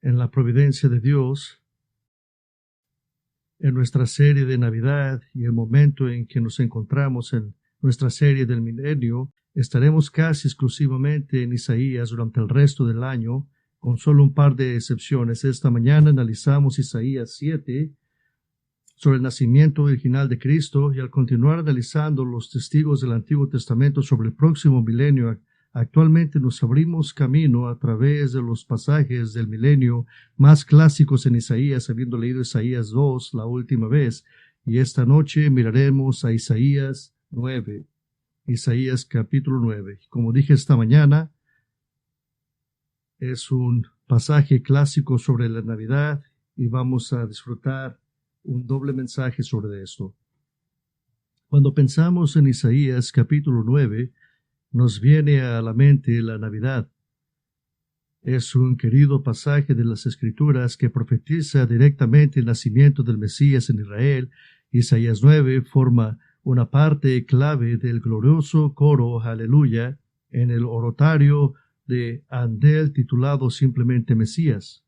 en la providencia de Dios, en nuestra serie de Navidad y el momento en que nos encontramos en nuestra serie del milenio, estaremos casi exclusivamente en Isaías durante el resto del año, con solo un par de excepciones. Esta mañana analizamos Isaías 7 sobre el nacimiento original de Cristo, y al continuar analizando los testigos del Antiguo Testamento sobre el próximo milenio, actualmente nos abrimos camino a través de los pasajes del milenio más clásicos en Isaías, habiendo leído Isaías 2 la última vez, y esta noche miraremos a Isaías 9, Isaías capítulo 9. Como dije esta mañana, es un pasaje clásico sobre la Navidad y vamos a disfrutar un doble mensaje sobre esto. Cuando pensamos en Isaías capítulo 9, nos viene a la mente la Navidad. Es un querido pasaje de las Escrituras que profetiza directamente el nacimiento del Mesías en Israel. Isaías 9 forma una parte clave del glorioso coro Aleluya en el oratorio de Handel titulado simplemente Mesías.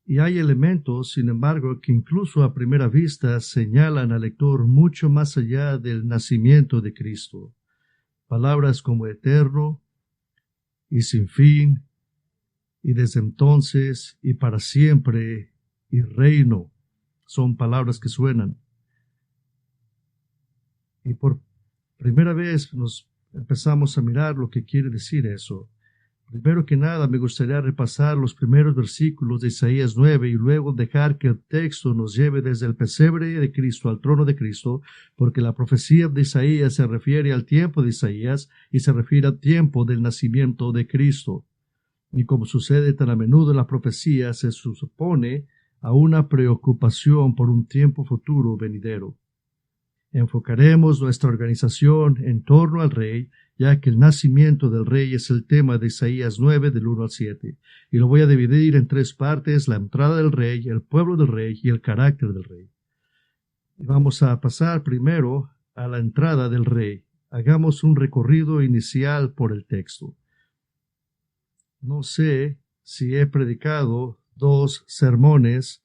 Y hay elementos, sin embargo, que incluso a primera vista señalan al lector mucho más allá del nacimiento de Cristo. Palabras como eterno y sin fin, y desde entonces y para siempre, y reino, son palabras que suenan. Y por primera vez nos empezamos a mirar lo que quiere decir eso. Primero que nada, me gustaría repasar los primeros versículos de Isaías 9 y luego dejar que el texto nos lleve desde el pesebre de Cristo al trono de Cristo, porque la profecía de Isaías se refiere al tiempo de Isaías y se refiere al tiempo del nacimiento de Cristo. Y como sucede tan a menudo en la profecía, se supone a una preocupación por un tiempo futuro venidero. Enfocaremos nuestra organización en torno al Rey, ya que el nacimiento del Rey es el tema de Isaías 9 del 1 al 7, y lo voy a dividir en tres partes: la entrada del Rey, el pueblo del Rey y el carácter del Rey. Y vamos a pasar primero a la entrada del Rey. Hagamos un recorrido inicial por el texto. No sé si he predicado dos sermones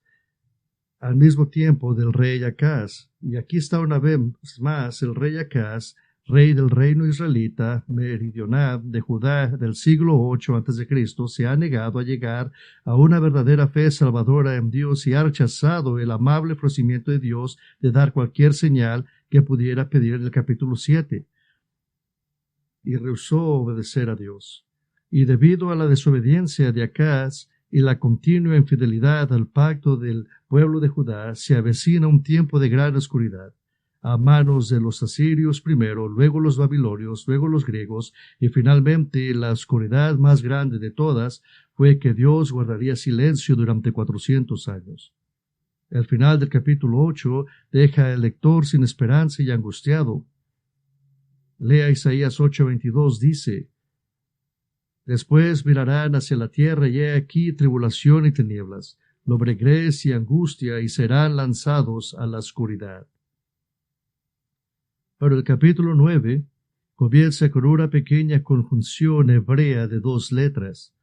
al mismo tiempo del rey Acaz, y aquí está una vez más el rey Acaz, rey del reino israelita meridional de Judá del siglo 8 a.C., se ha negado a llegar a una verdadera fe salvadora en Dios y ha rechazado el amable ofrecimiento de Dios de dar cualquier señal que pudiera pedir en el capítulo 7, y rehusó obedecer a Dios. Y debido a la desobediencia de Acaz y la continua infidelidad al pacto del pueblo de Judá, se avecina un tiempo de gran oscuridad, a manos de los asirios primero, luego los babilonios, luego los griegos, y finalmente la oscuridad más grande de todas fue que Dios guardaría silencio durante 400 años. El final del capítulo 8 deja al lector sin esperanza y angustiado. Lea Isaías 8:22, dice: Después mirarán hacia la tierra y he aquí tribulación y tinieblas, lobreguez y angustia, y serán lanzados a la oscuridad. Pero el capítulo 9 comienza con una pequeña conjunción hebrea de dos letras,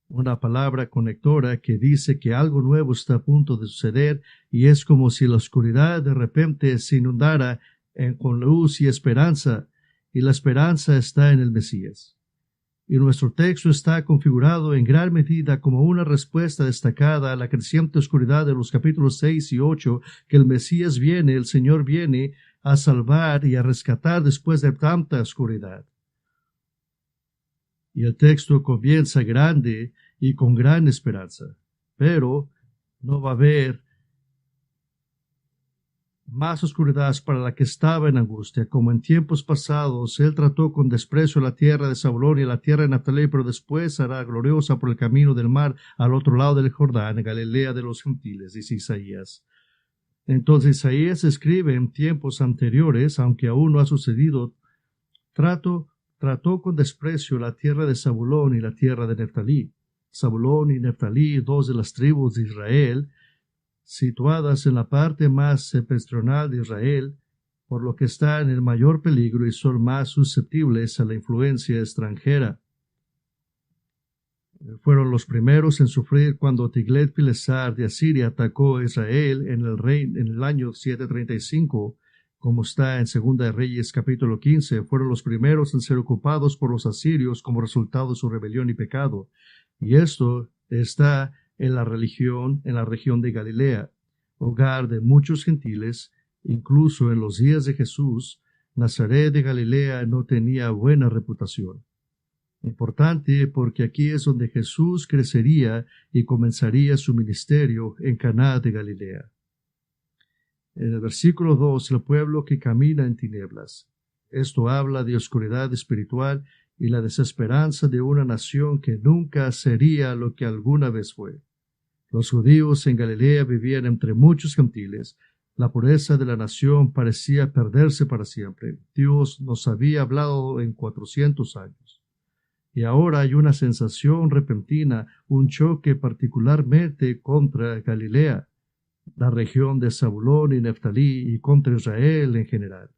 una palabra conectora que dice que algo nuevo está a punto de suceder, y es como si la oscuridad de repente se inundara con luz y esperanza, y la esperanza está en el Mesías. Y nuestro texto está configurado en gran medida como una respuesta destacada a la creciente oscuridad de los capítulos 6 y 8, que el Mesías viene, el Señor viene a salvar y a rescatar después de tanta oscuridad. Y el texto comienza grande y con gran esperanza, pero no va a haber más oscuridad para la que estaba en angustia. Como en tiempos pasados, él trató con desprecio la tierra de Zabulón y la tierra de Neftalí, pero después hará gloriosa por el camino del mar al otro lado del Jordán, en Galilea de los gentiles, dice Isaías. Entonces Isaías escribe en tiempos anteriores, aunque aún no ha sucedido, trató con desprecio la tierra de Zabulón y la tierra de Neftalí. Zabulón y Neftalí, dos de las tribus de Israel, situadas en la parte más septentrional de Israel, por lo que están en el mayor peligro y son más susceptibles a la influencia extranjera. Fueron los primeros en sufrir cuando Tiglat-Pileser de Asiria atacó a Israel en el año 735, como está en Segunda de Reyes capítulo 15. Fueron los primeros en ser ocupados por los asirios como resultado de su rebelión y pecado. Y esto está en la región de Galilea, hogar de muchos gentiles. Incluso en los días de Jesús, Nazaret de Galilea no tenía buena reputación. Importante porque aquí es donde Jesús crecería y comenzaría su ministerio en Caná de Galilea. En el versículo 2, el pueblo que camina en tinieblas. Esto habla de oscuridad espiritual y la desesperanza de una nación que nunca sería lo que alguna vez fue. Los judíos en Galilea vivían entre muchos gentiles. La pureza de la nación parecía perderse para siempre. Dios nos había hablado en 400 años. Y ahora hay una sensación repentina, un choque particularmente contra Galilea, la región de Zabulón y Neftalí, y contra Israel en general.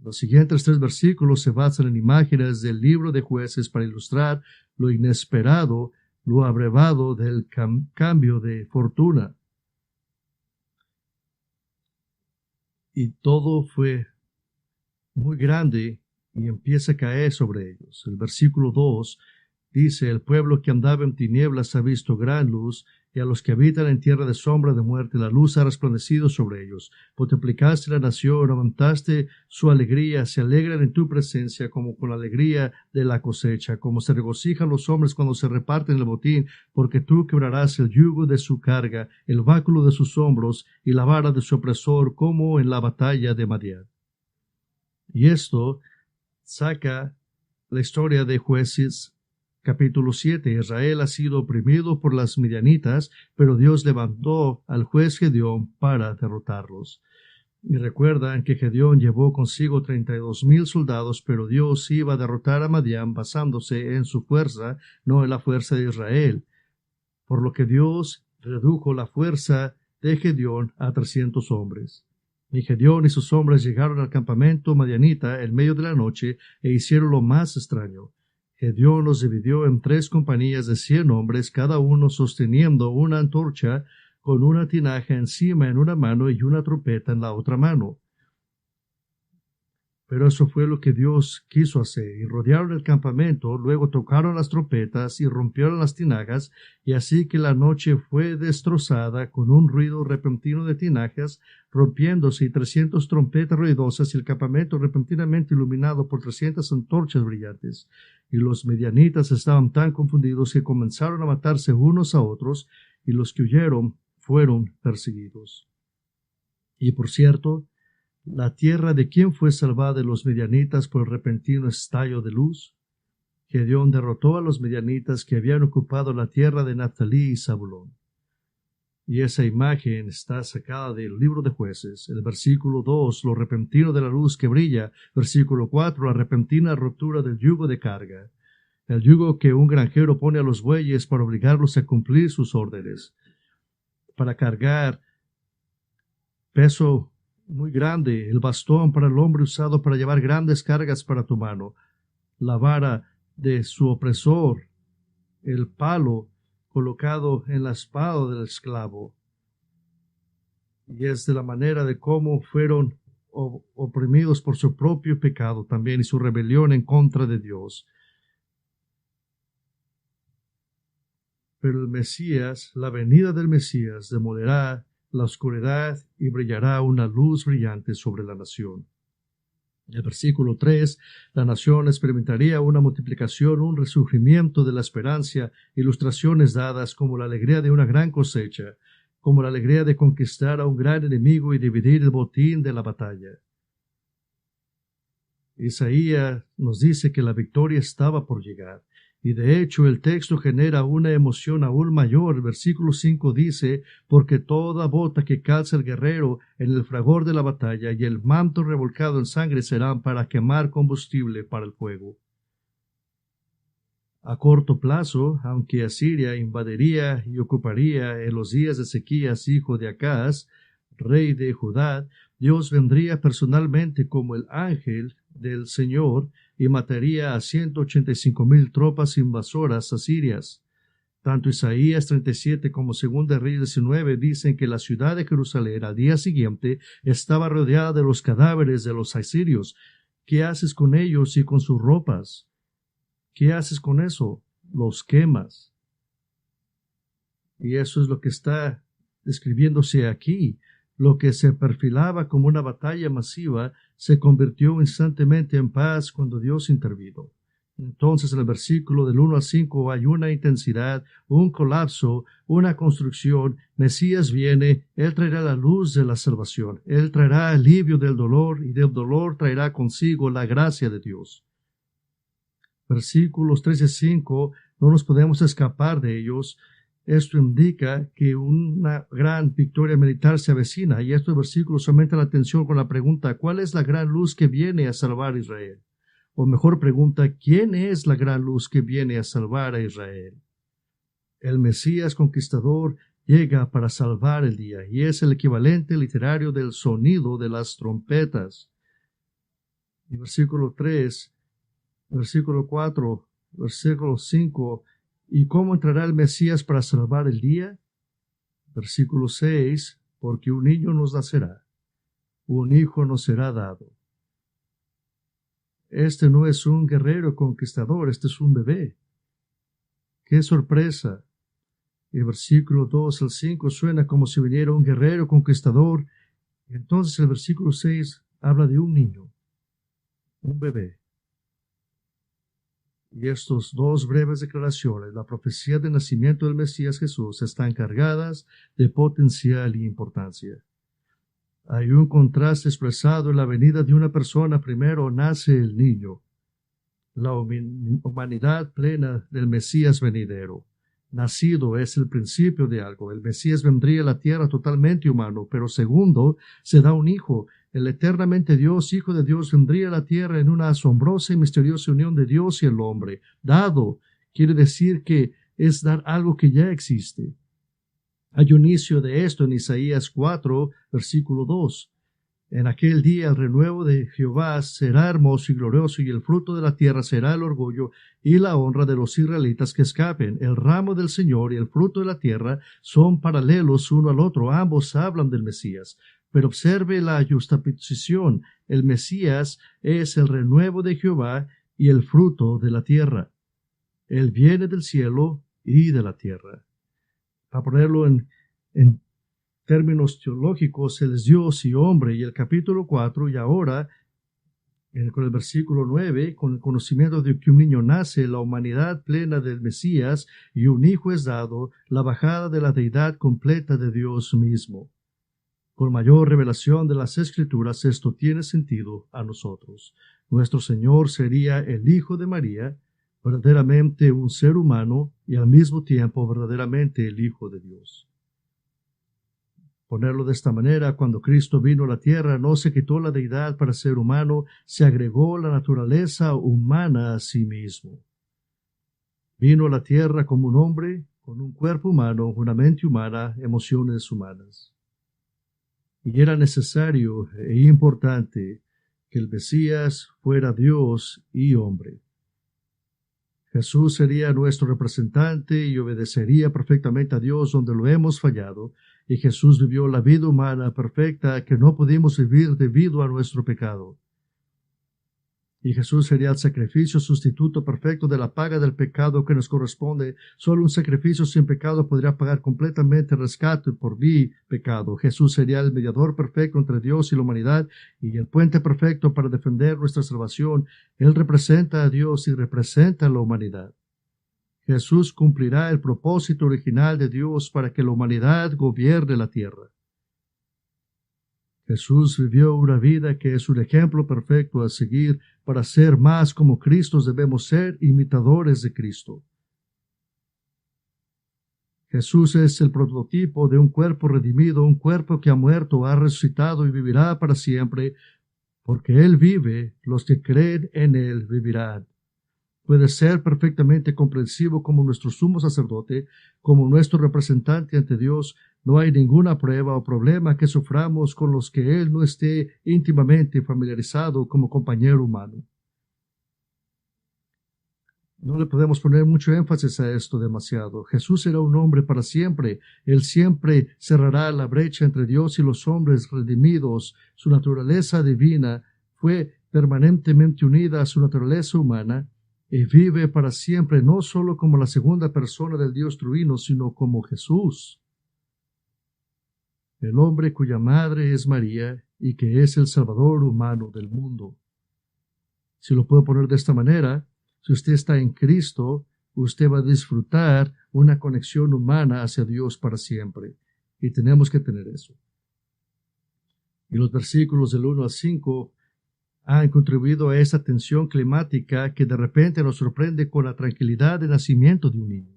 Los siguientes 3 versículos se basan en imágenes del libro de Jueces para ilustrar lo inesperado, lo abrevado del cambio de fortuna. Y todo fue muy grande y empieza a caer sobre ellos. El versículo 2 dice: el pueblo que andaba en tinieblas ha visto gran luz, y a los que habitan en tierra de sombra de muerte la luz ha resplandecido sobre ellos. Multiplicaste la nación, aumentaste su alegría, se alegran en tu presencia como con la alegría de la cosecha, como se regocijan los hombres cuando se reparten el botín, porque tú quebrarás el yugo de su carga, el báculo de sus hombros y la vara de su opresor, como en la batalla de Madián. Y esto saca la historia de Jueces capítulo 7. Israel ha sido oprimido por las midianitas, pero Dios levantó al juez Gedeón para derrotarlos. Y recuerdan que Gedeón llevó consigo 32,000 soldados, pero Dios iba a derrotar a Madián basándose en su fuerza, no en la fuerza de Israel. Por lo que Dios redujo la fuerza de Gedeón a 300 hombres. Y Gedeón y sus hombres llegaron al campamento madianita en medio de la noche e hicieron lo más extraño. Gedeón los dividió en 3 compañías de 100 hombres, cada uno sosteniendo una antorcha con una tinaja encima en una mano y una trompeta en la otra mano. Pero eso fue lo que Dios quiso hacer, y rodearon el campamento, luego tocaron las trompetas y rompieron las tinajas, y así que la noche fue destrozada con un ruido repentino de tinajas rompiéndose y 300 trompetas ruidosas, y el campamento repentinamente iluminado por 300 antorchas brillantes. Y los midianitas estaban tan confundidos que comenzaron a matarse unos a otros, y los que huyeron fueron perseguidos. Y por cierto, la tierra de quién fue salvada de los midianitas por el repentino estallo de luz. Gedeón derrotó a los midianitas que habían ocupado la tierra de Neftalí y Zabulón. Y esa imagen está sacada del libro de Jueces. El versículo 2, lo repentino de la luz que brilla. Versículo 4, la repentina ruptura del yugo de carga. El yugo que un granjero pone a los bueyes para obligarlos a cumplir sus órdenes, para cargar peso muy grande, el bastón para el hombre usado para llevar grandes cargas para tu mano, la vara de su opresor, el palo colocado en la espada del esclavo. Y es de la manera de cómo fueron oprimidos por su propio pecado también y su rebelión en contra de Dios. Pero el Mesías, la venida del Mesías, demolerá la oscuridad y brillará una luz brillante sobre la nación. En el versículo 3, la nación experimentaría una multiplicación, un resurgimiento de la esperanza, ilustraciones dadas como la alegría de una gran cosecha, como la alegría de conquistar a un gran enemigo y dividir el botín de la batalla. Isaías nos dice que la victoria estaba por llegar. Y de hecho el texto genera una emoción aún mayor. El versículo 5 dice: porque toda bota que calza el guerrero en el fragor de la batalla y el manto revolcado en sangre serán para quemar combustible para el fuego. A corto plazo, aunque Asiria invadiría y ocuparía en los días de Ezequías, hijo de Acaz, rey de Judá, Dios vendría personalmente como el ángel del Señor y mataría a 185,000 tropas invasoras asirias. Tanto Isaías 37 como 2 Reyes 19 dicen que la ciudad de Jerusalén al día siguiente estaba rodeada de los cadáveres de los asirios. ¿Qué haces con ellos y con sus ropas? ¿Qué haces con eso? Los quemas. Y eso es lo que está describiéndose aquí. Lo que se perfilaba como una batalla masiva se convirtió instantáneamente en paz cuando Dios intervino. Entonces, en el versículo del 1 al 5 hay una intensidad, un colapso, una construcción. Mesías viene, Él traerá la luz de la salvación. Él traerá alivio del dolor y del dolor traerá consigo la gracia de Dios. Versículos 3 y 5, no nos podemos escapar de ellos. Esto indica que una gran victoria militar se avecina, y estos versículos aumentan la atención con la pregunta: ¿cuál es la gran luz que viene a salvar a Israel? O mejor pregunta: ¿quién es la gran luz que viene a salvar a Israel? El Mesías conquistador llega para salvar el día, y es el equivalente literario del sonido de las trompetas. Y versículo 3, versículo 4, versículo 5, ¿y cómo entrará el Mesías para salvar el día? Versículo 6, porque un niño nos nacerá, un hijo nos será dado. Este no es un guerrero conquistador, este es un bebé. ¡Qué sorpresa! El versículo 2 al 5 suena como si viniera un guerrero conquistador. Entonces el versículo 6 habla de un niño, un bebé. Y estas dos breves declaraciones, la profecía del nacimiento del Mesías Jesús, están cargadas de potencial y importancia. Hay un contraste expresado en la venida de una persona. Primero nace el niño, la humanidad plena del Mesías venidero. Nacido es el principio de algo. El Mesías vendría a la tierra totalmente humano, pero segundo, se da un hijo. El eternamente Dios, Hijo de Dios, vendría a la tierra en una asombrosa y misteriosa unión de Dios y el hombre. Dado quiere decir que es dar algo que ya existe. Hay un inicio de esto en Isaías 4, versículo 2. En aquel día el renuevo de Jehová será hermoso y glorioso, y el fruto de la tierra será el orgullo y la honra de los israelitas que escapen. El ramo del Señor y el fruto de la tierra son paralelos uno al otro. Ambos hablan del Mesías. Pero observe la juxtaposición. El Mesías es el renuevo de Jehová y el fruto de la tierra. Él viene del cielo y de la tierra. Para ponerlo en términos teológicos, Él es Dios y hombre. Y el capítulo 4, y ahora, con el versículo 9, con el conocimiento de que un niño nace, la humanidad plena del Mesías, y un hijo es dado, la bajada de la deidad completa de Dios mismo. Con mayor revelación de las Escrituras, esto tiene sentido a nosotros. Nuestro Señor sería el Hijo de María, verdaderamente un ser humano, y al mismo tiempo verdaderamente el Hijo de Dios. Ponerlo de esta manera: cuando Cristo vino a la tierra, no se quitó la deidad para ser humano, se agregó la naturaleza humana a sí mismo. Vino a la tierra como un hombre, con un cuerpo humano, una mente humana, emociones humanas. Y era necesario e importante que el Mesías fuera Dios y hombre. Jesús sería nuestro representante y obedecería perfectamente a Dios donde lo hemos fallado, y Jesús vivió la vida humana perfecta que no pudimos vivir debido a nuestro pecado. Y Jesús sería el sacrificio sustituto perfecto de la paga del pecado que nos corresponde. Solo un sacrificio sin pecado podría pagar completamente el rescate por mi pecado. Jesús sería el mediador perfecto entre Dios y la humanidad y el puente perfecto para defender nuestra salvación. Él representa a Dios y representa a la humanidad. Jesús cumplirá el propósito original de Dios para que la humanidad gobierne la tierra. Jesús vivió una vida que es un ejemplo perfecto a seguir. Para ser más como Cristo debemos ser imitadores de Cristo. Jesús es el prototipo de un cuerpo redimido, un cuerpo que ha muerto, ha resucitado y vivirá para siempre. Porque Él vive, los que creen en Él vivirán. Puede ser perfectamente comprensivo como nuestro sumo sacerdote, como nuestro representante ante Dios. No hay ninguna prueba o problema que suframos con los que Él no esté íntimamente familiarizado como compañero humano. No le podemos poner mucho énfasis a esto demasiado. Jesús era un hombre para siempre. Él siempre cerrará la brecha entre Dios y los hombres redimidos. Su naturaleza divina fue permanentemente unida a su naturaleza humana y vive para siempre no solo como la segunda persona del Dios trino, sino como Jesús, el hombre cuya madre es María y que es el Salvador humano del mundo. Si lo puedo poner de esta manera, si usted está en Cristo, usted va a disfrutar una conexión humana hacia Dios para siempre. Y tenemos que tener eso. Y los versículos del 1 al 5 han contribuido a esa tensión climática que de repente nos sorprende con la tranquilidad del nacimiento de un niño.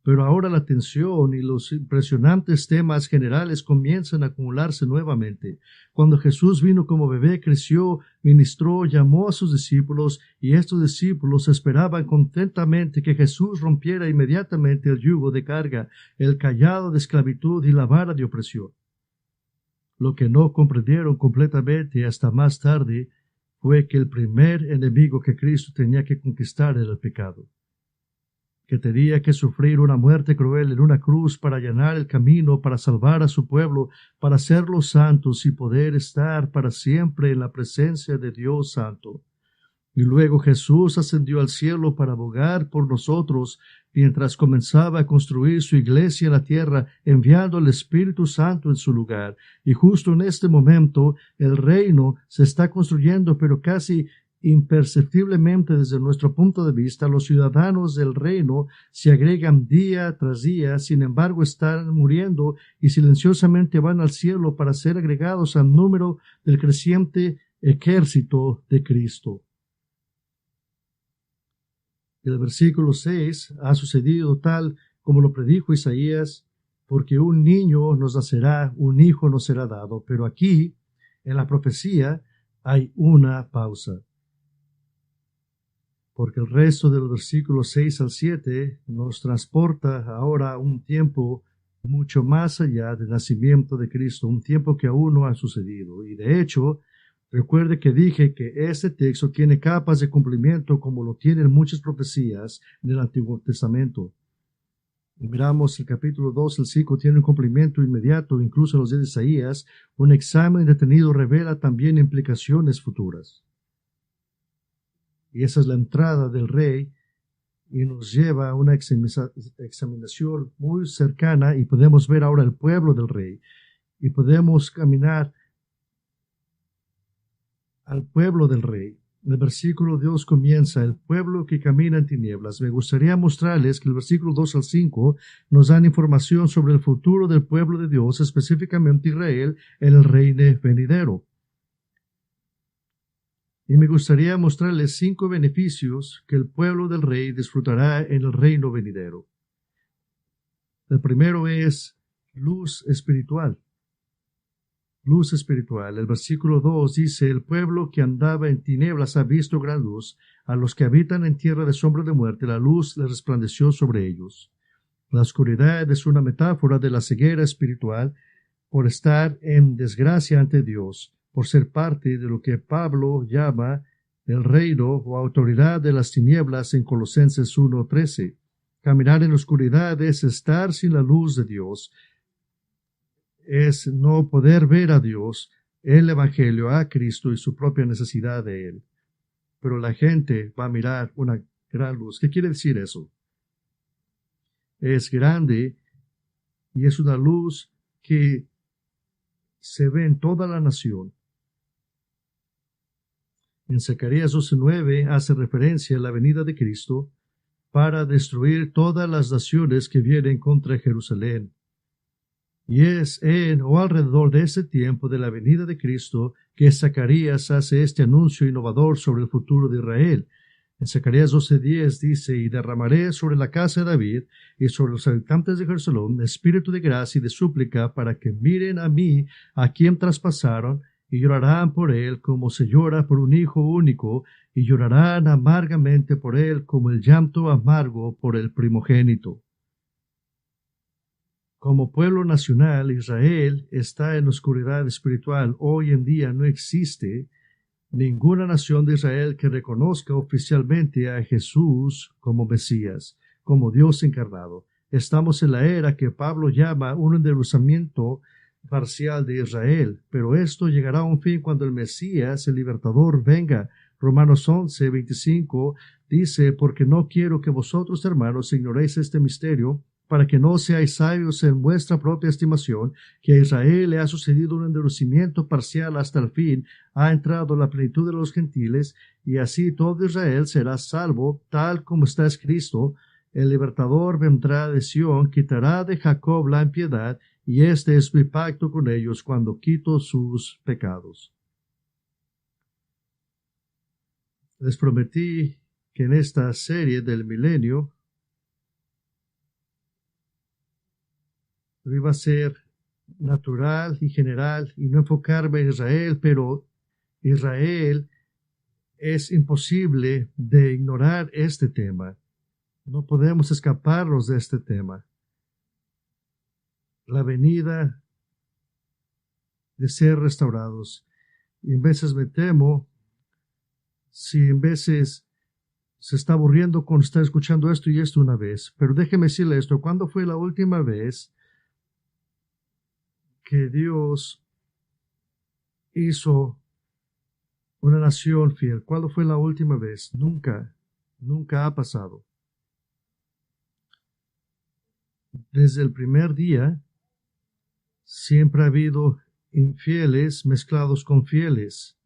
Pero ahora la tensión y los impresionantes temas generales comienzan a acumularse nuevamente. Cuando Jesús vino como bebé, creció, ministró, llamó a sus discípulos, y estos discípulos esperaban contentamente que Jesús rompiera inmediatamente el yugo de carga, el cayado de esclavitud y la vara de opresión. Lo que no comprendieron completamente hasta más tarde fue que el primer enemigo que Cristo tenía que conquistar era el pecado, que tenía que sufrir una muerte cruel en una cruz para allanar el camino, para salvar a su pueblo, para hacerlos santos y poder estar para siempre en la presencia de Dios Santo. Y luego Jesús ascendió al cielo para abogar por nosotros, mientras comenzaba a construir su iglesia en la tierra, enviando el Espíritu Santo en su lugar. Y justo en este momento el reino se está construyendo, pero casi imperceptiblemente desde nuestro punto de vista. Los ciudadanos del reino se agregan día tras día, sin embargo están muriendo y silenciosamente van al cielo para ser agregados al número del creciente ejército de Cristo. El versículo 6 ha sucedido tal como lo predijo Isaías, porque un niño nos nacerá, un hijo nos será dado. Pero aquí, en la profecía, hay una pausa, porque el resto de los versículos 6 al 7 nos transporta ahora a un tiempo mucho más allá del nacimiento de Cristo, un tiempo que aún no ha sucedido. Y de hecho, recuerde que dije que este texto tiene capas de cumplimiento como lo tienen muchas profecías del Antiguo Testamento. Y miramos el capítulo 2, el 5 tiene un cumplimiento inmediato, incluso en los días de Isaías. Un examen detenido revela también implicaciones futuras. Y esa es la entrada del rey y nos lleva a una examinación muy cercana, y podemos ver ahora el pueblo del rey y podemos caminar al pueblo del rey. En el versículo 2 comienza: el pueblo que camina en tinieblas. Me gustaría mostrarles que el versículo 2 al 5 nos dan información sobre el futuro del pueblo de Dios, específicamente Israel, en el reino venidero. Y me gustaría mostrarles 5 beneficios que el pueblo del rey disfrutará en el reino venidero. El primero es luz espiritual. Luz espiritual. El versículo 2 dice: el pueblo que andaba en tinieblas ha visto gran luz. A los que habitan en tierra de sombra de muerte, la luz les resplandeció sobre ellos. La oscuridad es una metáfora de la ceguera espiritual por estar en desgracia ante Dios, por ser parte de lo que Pablo llama el reino o autoridad de las tinieblas en Colosenses 1:13. Caminar en la oscuridad es estar sin la luz de Dios, es no poder ver a Dios, el Evangelio, a Cristo y su propia necesidad de Él. Pero la gente va a mirar una gran luz. ¿Qué quiere decir eso? Es grande y es una luz que se ve en toda la nación. En Zacarías 12:9 hace referencia a la venida de Cristo para destruir todas las naciones que vienen contra Jerusalén. Y es en o alrededor de ese tiempo de la venida de Cristo que Zacarías hace este anuncio innovador sobre el futuro de Israel. En Zacarías 12:10 dice: y derramaré sobre la casa de David y sobre los habitantes de Jerusalén espíritu de gracia y de súplica, para que miren a mí, a quien traspasaron, y llorarán por él como se llora por un hijo único, y llorarán amargamente por él como el llanto amargo por el primogénito. Como pueblo nacional, Israel está en oscuridad espiritual. Hoy en día no existe ninguna nación de Israel que reconozca oficialmente a Jesús como Mesías, como Dios encarnado. Estamos en la era que Pablo llama un enderezamiento parcial de Israel, pero esto llegará a un fin cuando el Mesías, el libertador, venga. Romanos 11:25 dice, porque no quiero que vosotros, hermanos, ignoréis este misterio, para que no seáis sabios en vuestra propia estimación, que a Israel le ha sucedido un endurecimiento parcial hasta el fin, ha entrado la plenitud de los gentiles, y así todo Israel será salvo, tal como está escrito, el libertador vendrá de Sión, quitará de Jacob la impiedad, y este es mi pacto con ellos cuando quito sus pecados. Les prometí que en esta serie del milenio iba a ser natural y general y no enfocarme en Israel, pero Israel es imposible de ignorar este tema. No podemos escaparnos de este tema. La venida de ser restaurados. Y en veces me temo, si en veces se está aburriendo con estar escuchando esto y esto una vez, pero déjeme decirle esto, ¿cuándo fue la última vez que Dios hizo una nación fiel? ¿Cuándo fue la última vez? Nunca, nunca ha pasado. Desde el primer día, siempre ha habido infieles mezclados con fieles.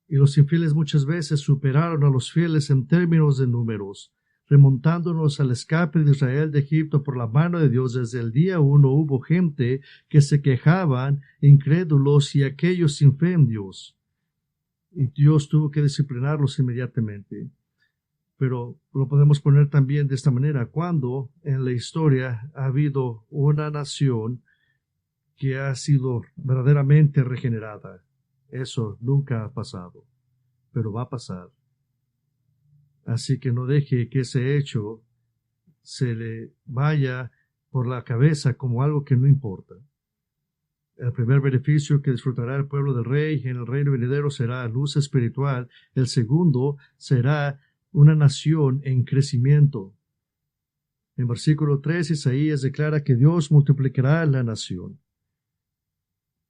Y los infieles muchas veces superaron a los fieles en términos de números. Remontándonos al escape de Israel de Egipto por la mano de Dios, desde el día 1 hubo gente que se quejaban, incrédulos y aquellos sin fe en Dios. Y Dios tuvo que disciplinarlos inmediatamente. Pero lo podemos poner también de esta manera. Cuando en la historia ha habido una nación que ha sido verdaderamente regenerada, eso nunca ha pasado, pero va a pasar. Así que no deje que ese hecho se le vaya por la cabeza como algo que no importa. El primer beneficio que disfrutará el pueblo del Rey en el reino venidero será luz espiritual. El segundo será una nación en crecimiento. En versículo 3, Isaías declara que Dios multiplicará la nación.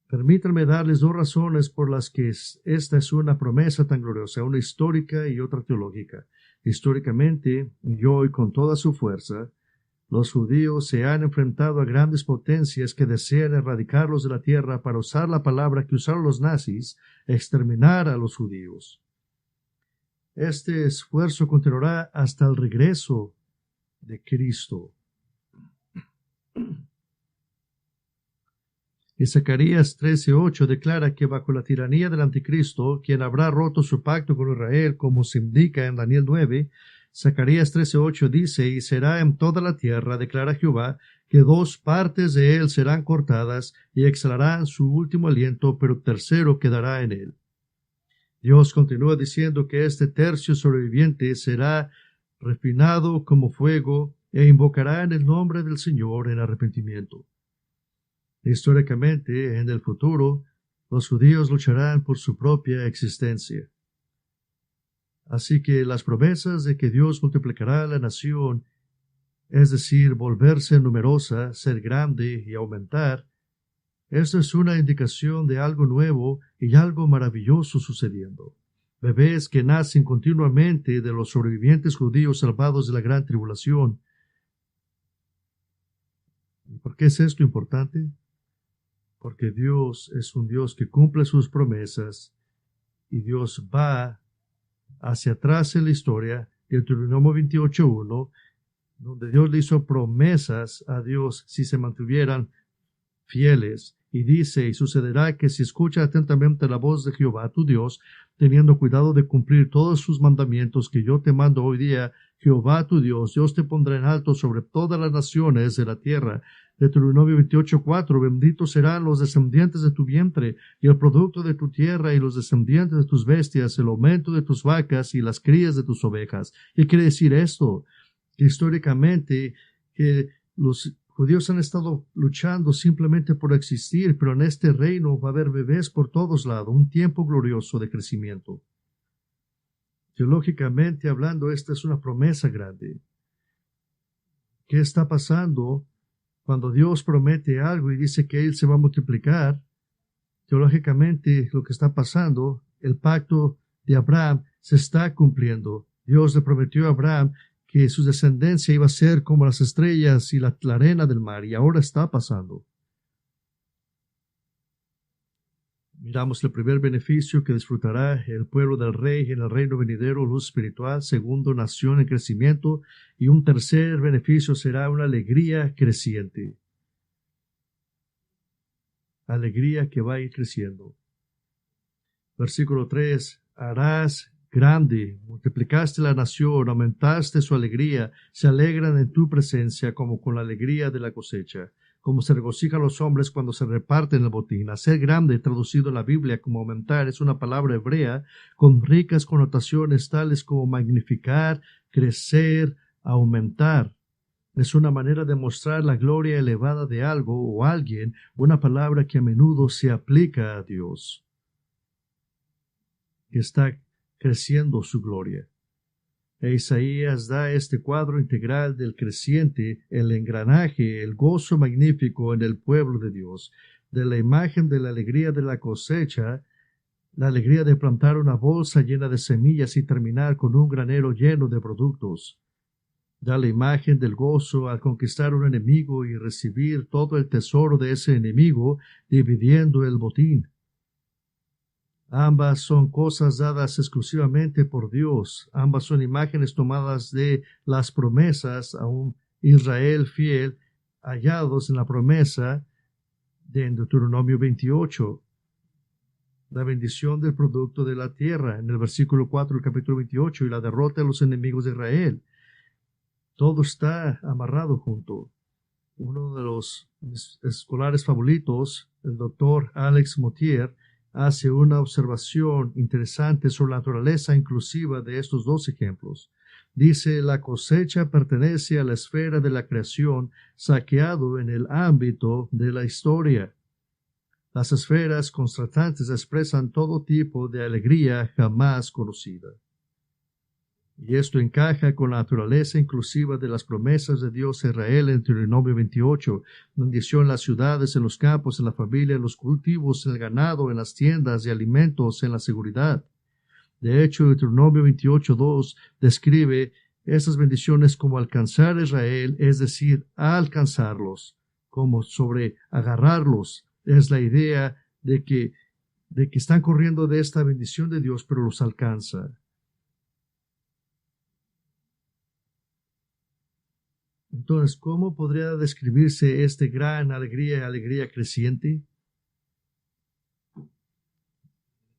Permítanme darles dos razones por las que esta es una promesa tan gloriosa, una histórica y otra teológica. Históricamente, y hoy con toda su fuerza, los judíos se han enfrentado a grandes potencias que desean erradicarlos de la tierra para usar la palabra que usaron los nazis, exterminar a los judíos. Este esfuerzo continuará hasta el regreso de Cristo. Y Zacarías 13:8 declara que bajo la tiranía del anticristo, quien habrá roto su pacto con Israel, como se indica en Daniel 9, Zacarías 13:8 dice, y será en toda la tierra, declara Jehová, que 2 partes de él serán cortadas y exhalarán su último aliento, pero tercero quedará en él. Dios continúa diciendo que este tercio sobreviviente será refinado como fuego e invocará en el nombre del Señor en arrepentimiento. Históricamente, en el futuro, los judíos lucharán por su propia existencia. Así que las promesas de que Dios multiplicará la nación, es decir, volverse numerosa, ser grande y aumentar, esta es una indicación de algo nuevo y algo maravilloso sucediendo. Bebés que nacen continuamente de los sobrevivientes judíos salvados de la gran tribulación. ¿Por qué es esto importante? Porque Dios es un Dios que cumple sus promesas y Dios va hacia atrás en la historia, Deuteronomio 28:1, donde Dios le hizo promesas a Dios si se mantuvieran fieles, y dice, y sucederá que si escucha atentamente la voz de Jehová tu Dios, teniendo cuidado de cumplir todos sus mandamientos que yo te mando hoy día, Jehová tu Dios te pondrá en alto sobre todas las naciones de la tierra. Deuteronomio 28:4, benditos serán los descendientes de tu vientre, y el producto de tu tierra, y los descendientes de tus bestias, el aumento de tus vacas, y las crías de tus ovejas. ¿Qué quiere decir esto? Que históricamente, que los Judíos han estado luchando simplemente por existir, pero en este reino va a haber bebés por todos lados, un tiempo glorioso de crecimiento. Teológicamente hablando, esta es una promesa grande. ¿Qué está pasando cuando Dios promete algo y dice que Él se va a multiplicar? Teológicamente, lo que está pasando, el pacto de Abraham se está cumpliendo. Dios le prometió a Abraham que su descendencia iba a ser como las estrellas y la arena del mar, y ahora está pasando. Miramos el primer beneficio que disfrutará el pueblo del Rey en el reino venidero, luz espiritual. Segundo, nación en crecimiento. Y un tercer beneficio será una alegría creciente. Alegría que va a ir creciendo. Versículo 3. Harás grande, multiplicaste la nación, aumentaste su alegría, se alegran en tu presencia como con la alegría de la cosecha, como se regocijan los hombres cuando se reparten el botín. Hacer grande, traducido en la Biblia como aumentar, es una palabra hebrea con ricas connotaciones tales como magnificar, crecer, aumentar. Es una manera de mostrar la gloria elevada de algo o alguien, una palabra que a menudo se aplica a Dios, que está creciendo su gloria. Isaías da este cuadro integral del creciente, el engranaje, el gozo magnífico en el pueblo de Dios, de la imagen de la alegría de la cosecha, la alegría de plantar una bolsa llena de semillas y terminar con un granero lleno de productos. Da la imagen del gozo al conquistar un enemigo y recibir todo el tesoro de ese enemigo, dividiendo el botín. Ambas son cosas dadas exclusivamente por Dios. Ambas son imágenes tomadas de las promesas a un Israel fiel, hallados en la promesa de Deuteronomio 28. La bendición del producto de la tierra, en el versículo 4 del capítulo 28, y la derrota de los enemigos de Israel. Todo está amarrado junto. Uno de los escolares favoritos, el doctor Alex Mottier, hace una observación interesante sobre la naturaleza inclusiva de estos dos ejemplos. Dice, la cosecha pertenece a la esfera de la creación, saqueado en el ámbito de la historia. Las esferas contrastantes expresan todo tipo de alegría jamás conocida. Y esto encaja con la naturaleza inclusiva de las promesas de Dios a Israel en Deuteronomio 28, bendición en las ciudades, en los campos, en la familia, en los cultivos, en el ganado, en las tiendas de alimentos, en la seguridad. De hecho, Deuteronomio 28:2 describe estas bendiciones como alcanzar a Israel, es decir, alcanzarlos, como sobre agarrarlos. Es la idea de que están corriendo de esta bendición de Dios, pero los alcanza. Entonces, ¿cómo podría describirse esta gran alegría creciente?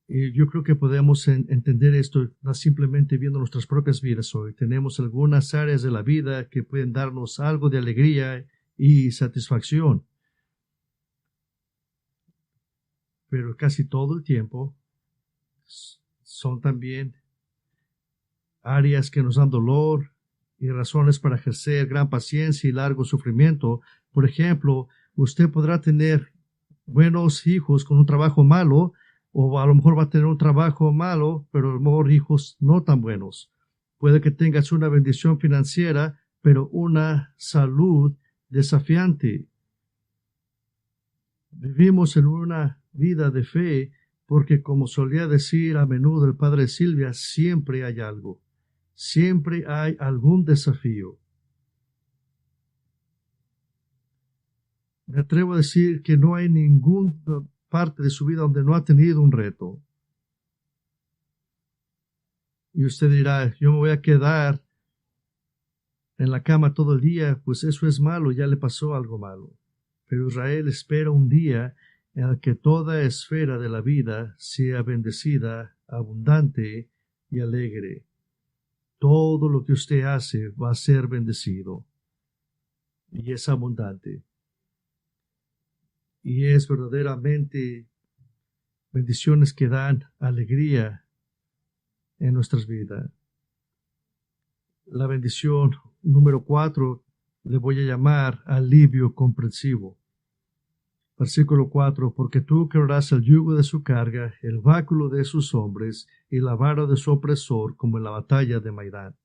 Y yo creo que podemos entender esto no simplemente viendo nuestras propias vidas hoy. Tenemos algunas áreas de la vida que pueden darnos algo de alegría y satisfacción. Pero casi todo el tiempo son también áreas que nos dan dolor y razones para ejercer gran paciencia y largo sufrimiento. Por ejemplo, usted podrá tener buenos hijos con un trabajo malo, o a lo mejor va a tener un trabajo malo, pero a lo mejor hijos no tan buenos. Puede que tengas una bendición financiera, pero una salud desafiante. Vivimos en una vida de fe porque, como solía decir a menudo el padre Silvia, siempre hay algo. Siempre hay algún desafío. Me atrevo a decir que no hay ninguna parte de su vida donde no ha tenido un reto. Y usted dirá, yo me voy a quedar en la cama todo el día, pues eso es malo, ya le pasó algo malo. Pero Israel espera un día en el que toda esfera de la vida sea bendecida, abundante y alegre. Todo lo que usted hace va a ser bendecido y es abundante. Y es verdaderamente bendiciones que dan alegría en nuestras vidas. La bendición número 4, le voy a llamar alivio comprensivo. Versículo 4, porque tú quebrarás el yugo de su carga, el báculo de sus hombres, y la vara de su opresor, como en la batalla de Maidán.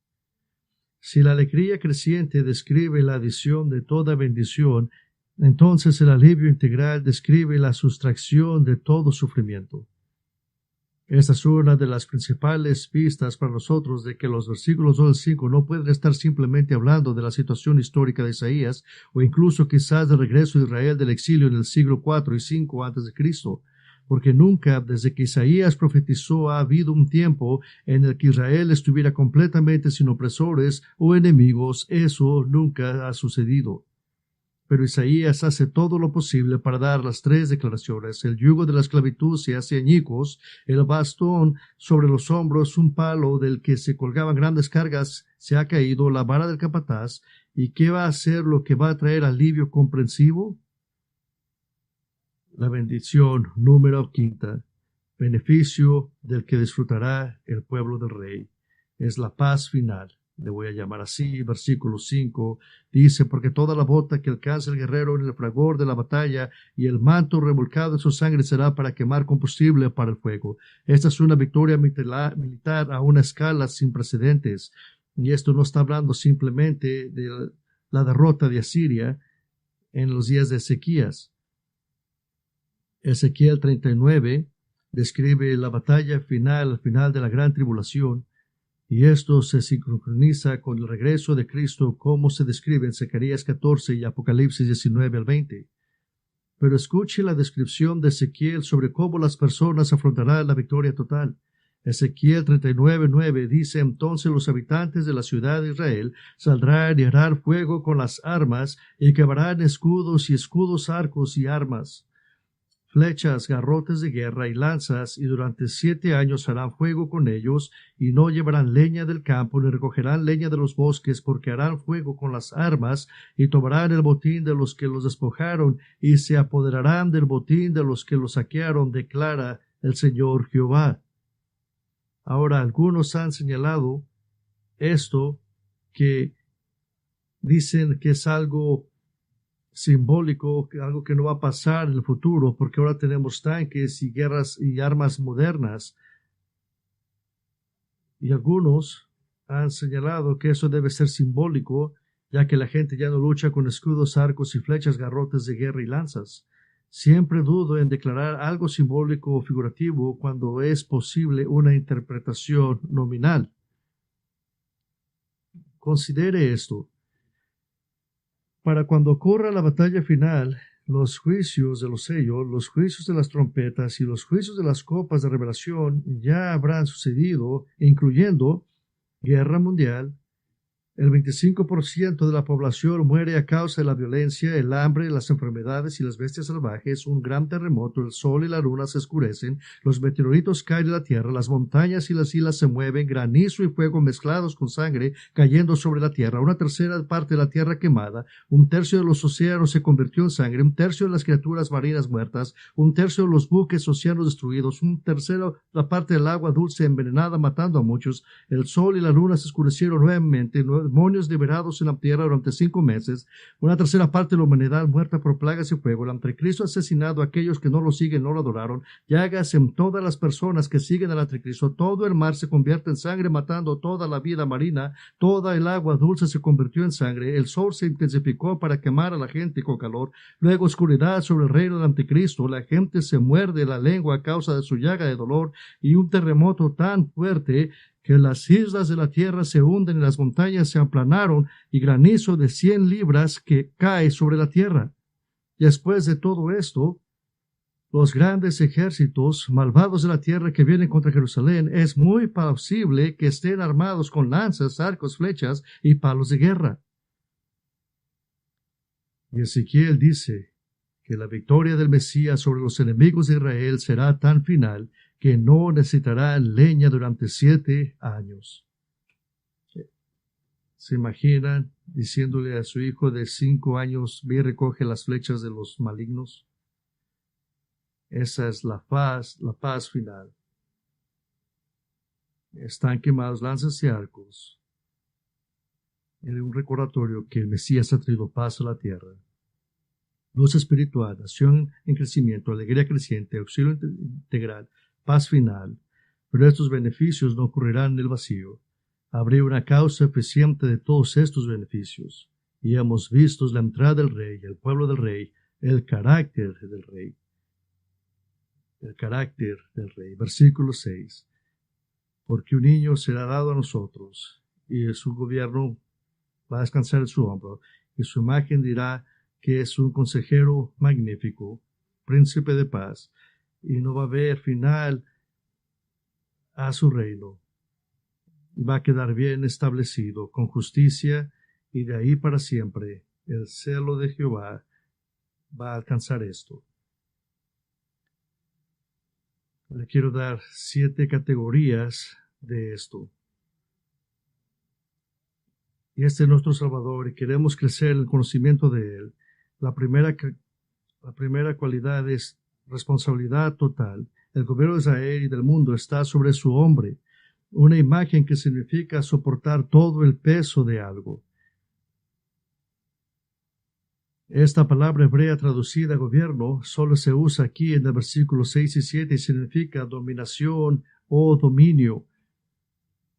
Si la alegría creciente describe la adición de toda bendición, entonces el alivio integral describe la sustracción de todo sufrimiento. Esta es una de las principales pistas para nosotros de que los versículos 2 al 5 no pueden estar simplemente hablando de la situación histórica de Isaías o incluso quizás del regreso de Israel del exilio en el siglo 4 y 5 antes de Cristo, porque nunca desde que Isaías profetizó ha habido un tiempo en el que Israel estuviera completamente sin opresores o enemigos. Eso nunca ha sucedido. Pero Isaías hace todo lo posible para dar las tres declaraciones. El yugo de la esclavitud se hace añicos, el bastón sobre los hombros, un palo del que se colgaban grandes cargas, se ha caído, la vara del capataz. ¿Y qué va a hacer lo que va a traer alivio comprensivo? La bendición número 5, beneficio del que disfrutará el pueblo del Rey, es la paz final. Le voy a llamar así. Versículo 5 dice, porque toda la bota que alcance el guerrero en el fragor de la batalla y el manto revolcado en su sangre será para quemar combustible para el fuego. Esta es una victoria militar a una escala sin precedentes. Y esto no está hablando simplemente de la derrota de Asiria en los días de Ezequías. Ezequiel 39 describe la batalla final, al final de la gran tribulación, y esto se sincroniza con el regreso de Cristo, como se describe en Zacarías 14 y Apocalipsis 19 al 20. Pero escuche la descripción de Ezequiel sobre cómo las personas afrontarán la victoria total. Ezequiel 39:9 dice, entonces los habitantes de la ciudad de Israel saldrán y harán fuego con las armas, y quebrarán escudos y escudos, arcos y armas, flechas, garrotes de guerra y lanzas, y durante 7 años harán fuego con ellos, y no llevarán leña del campo, ni recogerán leña de los bosques, porque harán fuego con las armas, y tomarán el botín de los que los despojaron, y se apoderarán del botín de los que los saquearon, declara el Señor Jehová. Ahora, algunos han señalado esto, que dicen que es algo simbólico, algo que no va a pasar en el futuro, porque ahora tenemos tanques y guerras y armas modernas. Y algunos han señalado que eso debe ser simbólico, ya que la gente ya no lucha con escudos, arcos y flechas, garrotes de guerra y lanzas. Siempre dudo en declarar algo simbólico o figurativo cuando es posible una interpretación nominal. Considere esto. Para cuando ocurra la batalla final, los juicios de los sellos, los juicios de las trompetas y los juicios de las copas de revelación ya habrán sucedido, incluyendo guerra mundial. El 25% de la población muere a causa de la violencia, el hambre, las enfermedades y las bestias salvajes. Un gran terremoto, el sol y la luna se oscurecen, los meteoritos caen de la tierra, las montañas y las islas se mueven, granizo y fuego mezclados con sangre cayendo sobre la tierra, 1/3 parte de la tierra quemada, 1/3 de los océanos se convirtió en sangre, 1/3 de las criaturas marinas muertas, 1/3 de los buques océanos destruidos, 1/3 la parte del agua dulce envenenada matando a muchos. El sol y la luna se oscurecieron nuevamente, demonios liberados en la tierra durante 5 meses, 1/3 parte de la humanidad muerta por plagas y fuego, el anticristo asesinado, aquellos que no lo siguen, no lo adoraron, llagas en todas las personas que siguen al anticristo, todo el mar se convierte en sangre matando toda la vida marina, toda el agua dulce se convirtió en sangre, el sol se intensificó para quemar a la gente con calor, luego oscuridad sobre el reino del anticristo, la gente se muerde la lengua a causa de su llaga de dolor, y un terremoto tan fuerte que las islas de la tierra se hunden y las montañas se aplanaron, y granizo de 100 libras que cae sobre la tierra. Después de todo esto, los grandes ejércitos malvados de la tierra que vienen contra Jerusalén, es muy posible que estén armados con lanzas, arcos, flechas y palos de guerra. Y Ezequiel dice que la victoria del Mesías sobre los enemigos de Israel será tan final que no necesitarán leña durante 7 años. ¿Se imaginan diciéndole a su hijo de 5 años, ve y recoge las flechas de los malignos? Esa es la paz final. Están quemados lanzas y arcos. Era un recordatorio que el Mesías ha traído paz a la tierra. Luz espiritual, nación en crecimiento, alegría creciente, auxilio integral, paz final. Pero estos beneficios no ocurrirán en el vacío. Habría una causa eficiente de todos estos beneficios. Y hemos visto la entrada del Rey, el pueblo del Rey, el carácter del Rey. El carácter del Rey. Versículo 6. Porque un niño será dado a nosotros, y su gobierno va a descansar en su hombro, y su imagen dirá que es un consejero magnífico, príncipe de paz, y no va a haber final a su reino. Y va a quedar bien establecido, con justicia, y de ahí para siempre el celo de Jehová va a alcanzar esto. Le quiero dar 7 categorías de esto. Y este es nuestro Salvador y queremos crecer en el conocimiento de Él. La primera cualidad es responsabilidad total. El gobierno de Israel y del mundo está sobre su hombre. Una imagen que significa soportar todo el peso de algo. Esta palabra hebrea traducida gobierno solo se usa aquí en el versículo 6 y 7 y significa dominación o dominio.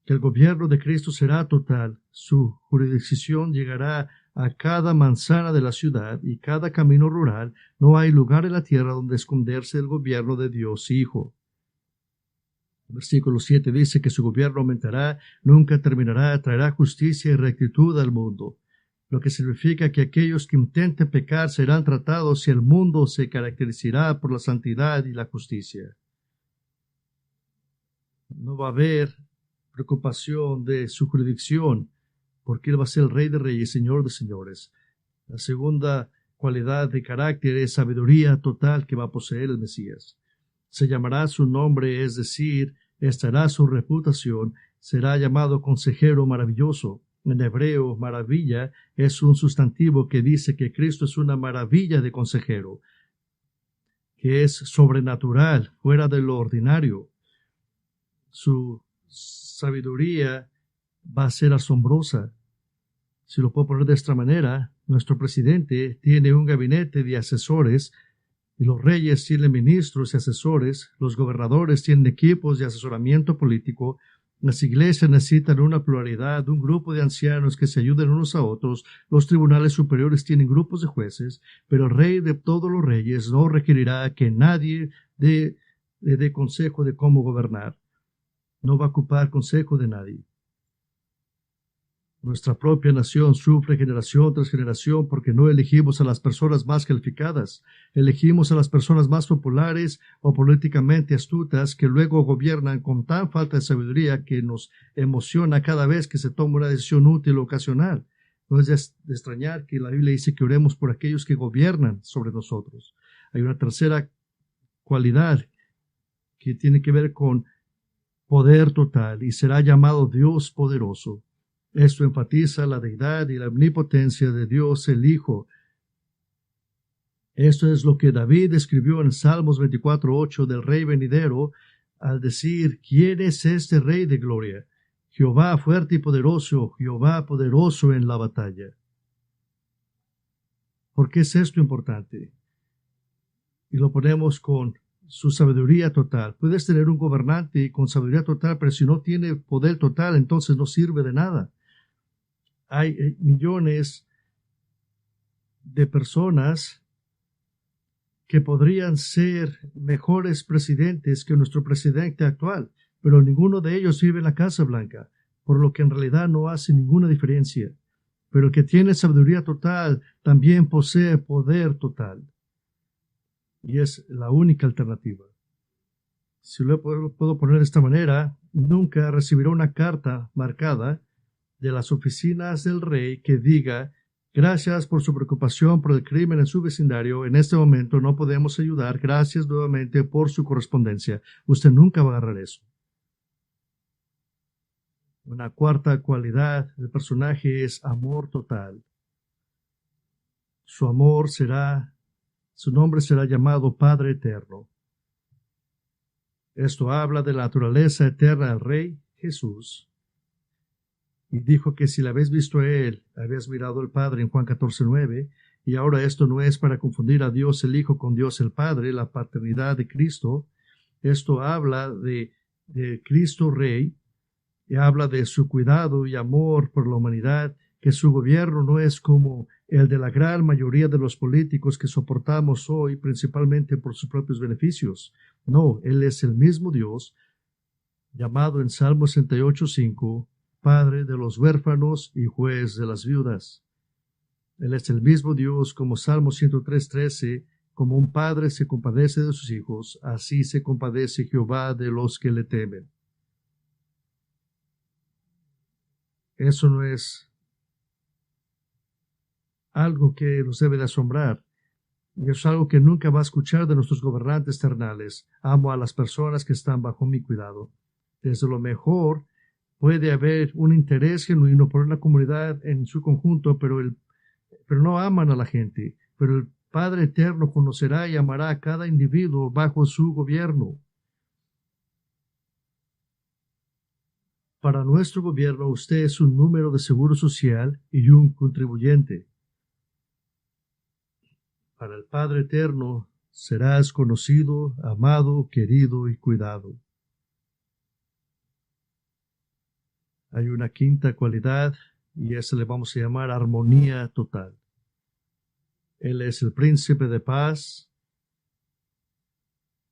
Que el gobierno de Cristo será total. Su jurisdicción llegará a cada manzana de la ciudad y cada camino rural. No hay lugar en la tierra donde esconderse el gobierno de Dios Hijo. El versículo 7 dice que su gobierno aumentará, nunca terminará, traerá justicia y rectitud al mundo. Lo que significa que aquellos que intenten pecar serán tratados y el mundo se caracterizará por la santidad y la justicia. No va a haber preocupación de su jurisdicción, porque Él va a ser el Rey de Reyes, Señor de Señores. La segunda cualidad de carácter es sabiduría total que va a poseer el Mesías. Se llamará su nombre, es decir, estará su reputación, será llamado consejero maravilloso. En hebreo, maravilla es un sustantivo que dice que Cristo es una maravilla de consejero, que es sobrenatural, fuera de lo ordinario. Su sabiduría va a ser asombrosa. Si lo puedo poner de esta manera, nuestro presidente tiene un gabinete de asesores y los reyes tienen ministros y asesores, los gobernadores tienen equipos de asesoramiento político, las iglesias necesitan una pluralidad, un grupo de ancianos que se ayuden unos a otros, los tribunales superiores tienen grupos de jueces, pero el rey de todos los reyes no requerirá que nadie le dé consejo de cómo gobernar. No va a ocupar consejo de nadie. Nuestra propia nación sufre generación tras generación porque no elegimos a las personas más calificadas. Elegimos a las personas más populares o políticamente astutas que luego gobiernan con tan falta de sabiduría que nos emociona cada vez que se toma una decisión útil o ocasional. No es de extrañar que la Biblia dice que oremos por aquellos que gobiernan sobre nosotros. Hay una tercera cualidad que tiene que ver con poder total y será llamado Dios poderoso. Esto enfatiza la deidad y la omnipotencia de Dios el Hijo. Esto es lo que David escribió en Salmos 24:8 del Rey venidero al decir, ¿quién es este Rey de gloria? Jehová fuerte y poderoso, Jehová poderoso en la batalla. ¿Por qué es esto importante? Y lo ponemos con su sabiduría total. Puedes tener un gobernante con sabiduría total, pero si no tiene poder total, entonces no sirve de nada. Hay millones de personas que podrían ser mejores presidentes que nuestro presidente actual, pero ninguno de ellos vive en la Casa Blanca, por lo que en realidad no hace ninguna diferencia. Pero el que tiene sabiduría total también posee poder total. Y es la única alternativa. Si lo puedo poner de esta manera, nunca recibirá una carta marcada de las oficinas del rey que diga, gracias por su preocupación por el crimen en su vecindario, en este momento no podemos ayudar, gracias nuevamente por su correspondencia. Usted nunca va a agarrar eso. Una cuarta cualidad del personaje es amor total. Su nombre será llamado Padre Eterno. Esto habla de la naturaleza eterna del Rey Jesús. Y dijo que si le habéis visto a él, habéis mirado al Padre en Juan 14:9. Y ahora esto no es para confundir a Dios el Hijo con Dios el Padre, la paternidad de Cristo. Esto habla de Cristo Rey, y habla de su cuidado y amor por la humanidad, que su gobierno no es como el de la gran mayoría de los políticos que soportamos hoy, principalmente por sus propios beneficios. No, Él es el mismo Dios, llamado en Salmo 68:5, Padre de los huérfanos y juez de las viudas. Él es el mismo Dios, como Salmo 103:13, como un padre se compadece de sus hijos, así se compadece Jehová de los que le temen. Eso no es algo que nos debe de asombrar. Y es algo que nunca va a escuchar de nuestros gobernantes terrenales. Amo a las personas que están bajo mi cuidado. Desde lo mejor puede haber un interés genuino por una comunidad en su conjunto, pero no aman a la gente. Pero el Padre Eterno conocerá y amará a cada individuo bajo su gobierno. Para nuestro gobierno, usted es un número de seguro social y un contribuyente. Para el Padre Eterno serás conocido, amado, querido y cuidado. Hay una quinta cualidad y esa le vamos a llamar armonía total. Él es el príncipe de paz.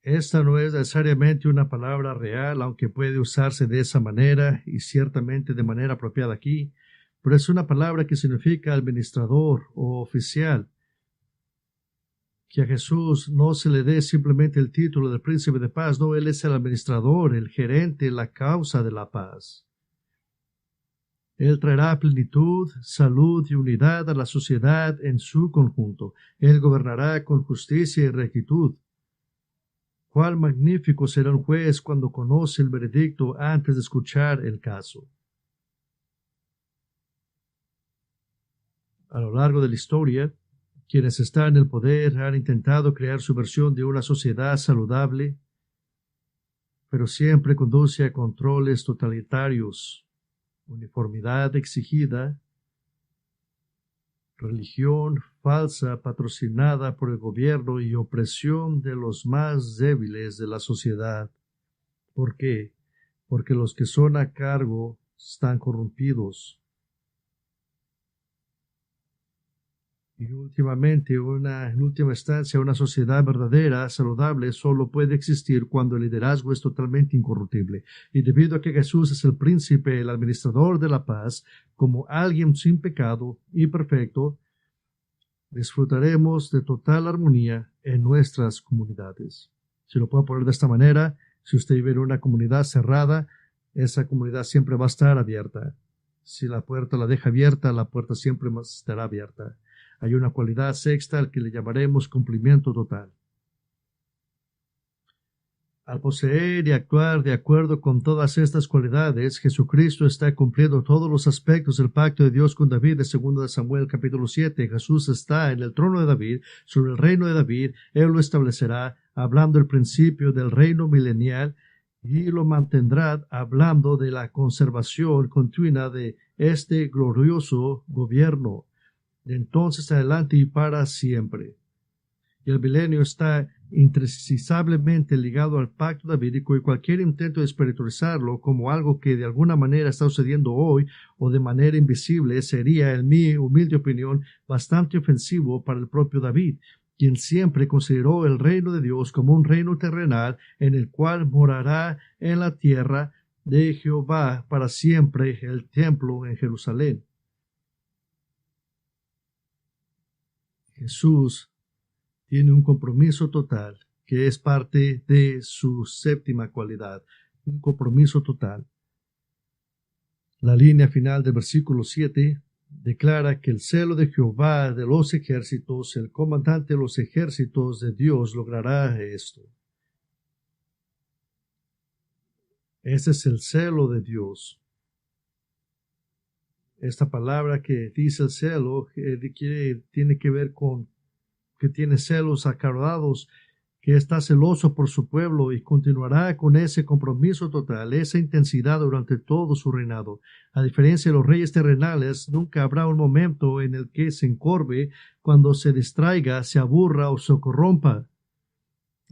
Esta no es necesariamente una palabra real, aunque puede usarse de esa manera y ciertamente de manera apropiada aquí, pero es una palabra que significa administrador o oficial. Que a Jesús no se le dé simplemente el título de príncipe de paz, no, Él es el administrador, el gerente, la causa de la paz. Él traerá plenitud, salud y unidad a la sociedad en su conjunto. Él gobernará con justicia y rectitud. Cuál magnífico será un juez cuando conoce el veredicto antes de escuchar el caso. A lo largo de la historia, quienes están en el poder han intentado crear su versión de una sociedad saludable, pero siempre conduce a controles totalitarios, uniformidad exigida, religión falsa patrocinada por el gobierno y opresión de los más débiles de la sociedad. ¿Por qué? Porque los que son a cargo están corrompidos. Y últimamente, en última instancia, una sociedad verdadera, saludable, solo puede existir cuando el liderazgo es totalmente incorruptible. Y debido a que Jesús es el príncipe, el administrador de la paz, como alguien sin pecado y perfecto, disfrutaremos de total armonía en nuestras comunidades. Si lo puedo poner de esta manera, si usted vive en una comunidad cerrada, esa comunidad siempre va a estar abierta. Si la puerta la deja abierta, la puerta siempre estará abierta. Hay una cualidad sexta al que le llamaremos cumplimiento total. Al poseer y actuar de acuerdo con todas estas cualidades, Jesucristo está cumpliendo todos los aspectos del pacto de Dios con David de 2 Samuel capítulo 7. Jesús está en el trono de David, sobre el reino de David. Él lo establecerá, hablando del principio del reino milenial, y lo mantendrá hablando de la conservación continua de este glorioso gobierno, de entonces adelante y para siempre. Y el milenio está intransisablemente ligado al pacto davídico, y cualquier intento de espiritualizarlo como algo que de alguna manera está sucediendo hoy o de manera invisible sería, en mi humilde opinión, bastante ofensivo para el propio David, quien siempre consideró el reino de Dios como un reino terrenal en el cual morará en la tierra de Jehová para siempre el templo en Jerusalén. Jesús tiene un compromiso total, que es parte de su séptima cualidad, un compromiso total. La línea final del versículo 7 declara que el celo de Jehová de los ejércitos, el comandante de los ejércitos de Dios, logrará esto. Ese es el celo de Dios. Esta palabra que dice el celo tiene que ver con que tiene celos acalorados, que está celoso por su pueblo y continuará con ese compromiso total, esa intensidad durante todo su reinado. A diferencia de los reyes terrenales, nunca habrá un momento en el que se encorve, cuando se distraiga, se aburra o se corrompa.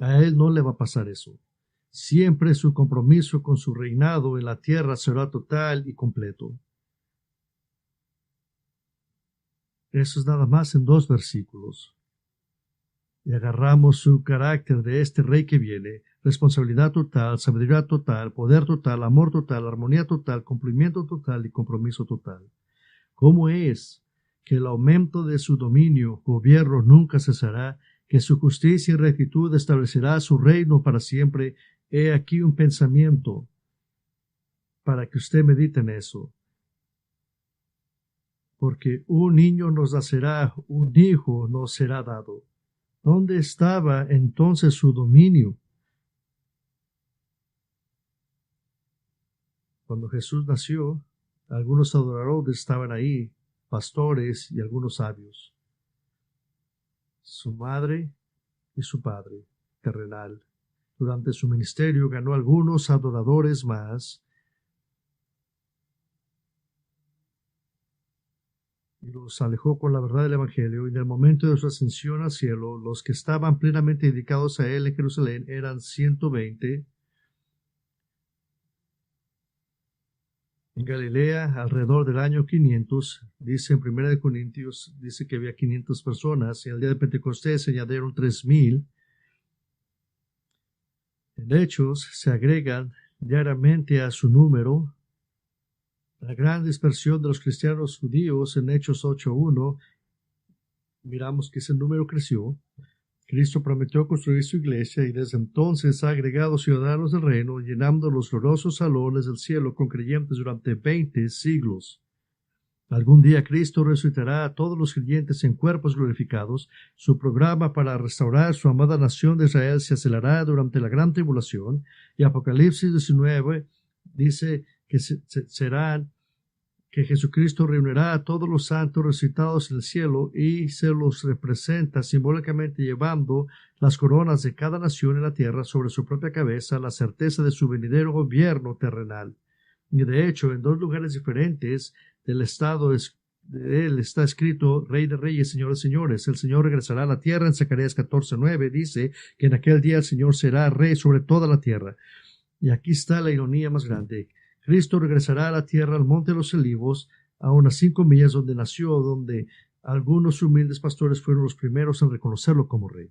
A él no le va a pasar eso. Siempre su compromiso con su reinado en la tierra será total y completo. Eso es nada más en 2 versículos. Y agarramos su carácter de este rey que viene: responsabilidad total, sabiduría total, poder total, amor total, armonía total, cumplimiento total y compromiso total. ¿Cómo es que el aumento de su dominio, gobierno nunca cesará, que su justicia y rectitud establecerá su reino para siempre? He aquí un pensamiento para que usted medite en eso. Porque un niño nos nacerá, un hijo nos será dado. ¿Dónde estaba entonces su dominio? Cuando Jesús nació, algunos adoradores estaban ahí, pastores y algunos sabios. Su madre y su padre terrenal. Durante su ministerio ganó algunos adoradores más y los alejó con la verdad del Evangelio. Y en el momento de su ascensión al cielo, los que estaban plenamente dedicados a él en Jerusalén eran 120. En Galilea, alrededor del año 500, dice en 1 Corintios, dice que había 500 personas, y el día de Pentecostés se añadieron 3000. En Hechos se agregan diariamente a su número. La gran dispersión de los cristianos judíos en Hechos 8:1, miramos que ese número creció. Cristo prometió construir su iglesia y desde entonces ha agregado ciudadanos del reino, llenando los gloriosos salones del cielo con creyentes durante 20 siglos. Algún día Cristo resucitará a todos los creyentes en cuerpos glorificados. Su programa para restaurar su amada nación de Israel se acelerará durante la gran tribulación. Y Apocalipsis 19 dice que que Jesucristo reunirá a todos los santos resucitados en el cielo y se los representa simbólicamente llevando las coronas de cada nación en la tierra sobre su propia cabeza, la certeza de su venidero gobierno terrenal. Y de hecho, en 2 lugares diferentes del estado de él está escrito: Rey de reyes, Señor de señores. El Señor regresará a la tierra. En Zacarías 14:9 dice que en aquel día el Señor será rey sobre toda la tierra. Y aquí está la ironía más grande. Cristo regresará a la tierra, al monte de los Olivos, a unas 5 millas donde nació, donde algunos humildes pastores fueron los primeros en reconocerlo como rey.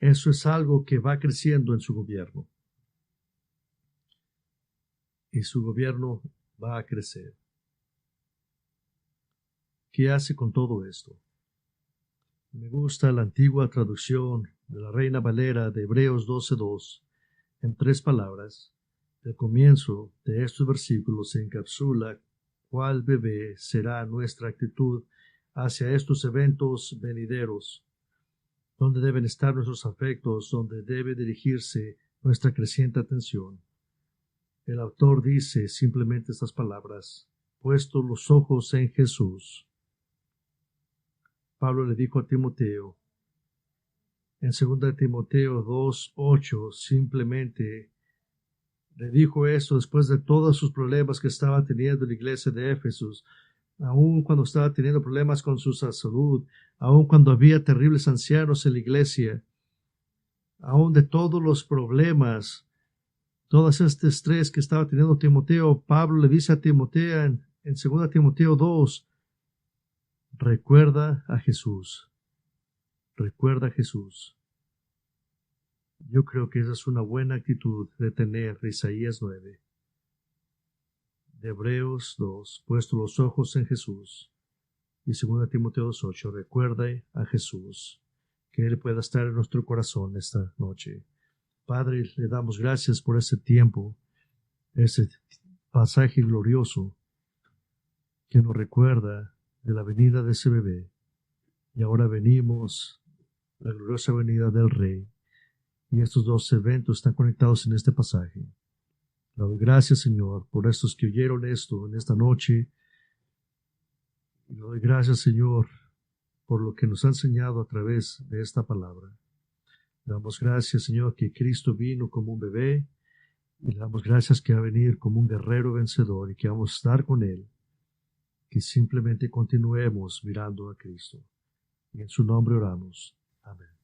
Eso es algo que va creciendo en su gobierno. Y su gobierno va a crecer. ¿Qué hace con todo esto? Me gusta la antigua traducción de la Reina Valera de Hebreos 12:2, en 3 palabras. El comienzo de estos versículos se encapsula cuál bebé será nuestra actitud hacia estos eventos venideros, dónde deben estar nuestros afectos, dónde debe dirigirse nuestra creciente atención. El autor dice simplemente estas palabras: puesto los ojos en Jesús. Pablo le dijo a Timoteo en 2 Timoteo 2:8, simplemente le dijo esto después de todos sus problemas que estaba teniendo la iglesia de Éfeso, aun cuando estaba teniendo problemas con su salud, aun cuando había terribles ancianos en la iglesia, aun de todos los problemas, todo este estrés que estaba teniendo Timoteo. Pablo le dice a Timoteo en 2 Timoteo 2, recuerda a Jesús, recuerda a Jesús. Yo creo que esa es una buena actitud de tener de Isaías 9. De Hebreos 2, puesto los ojos en Jesús. Y 2 Timoteo 2:8, recuerde a Jesús, que Él pueda estar en nuestro corazón esta noche. Padre, le damos gracias por este tiempo, ese pasaje glorioso que nos recuerda de la venida de ese bebé. Y ahora venimos la gloriosa venida del Rey. Y estos 2 eventos están conectados en este pasaje. Le doy gracias, Señor, por estos que oyeron esto en esta noche. Y le doy gracias, Señor, por lo que nos ha enseñado a través de esta palabra. Damos gracias, Señor, que Cristo vino como un bebé, y le damos gracias que va a venir como un guerrero vencedor y que vamos a estar con Él. Que simplemente continuemos mirando a Cristo. Y en su nombre oramos. Amén.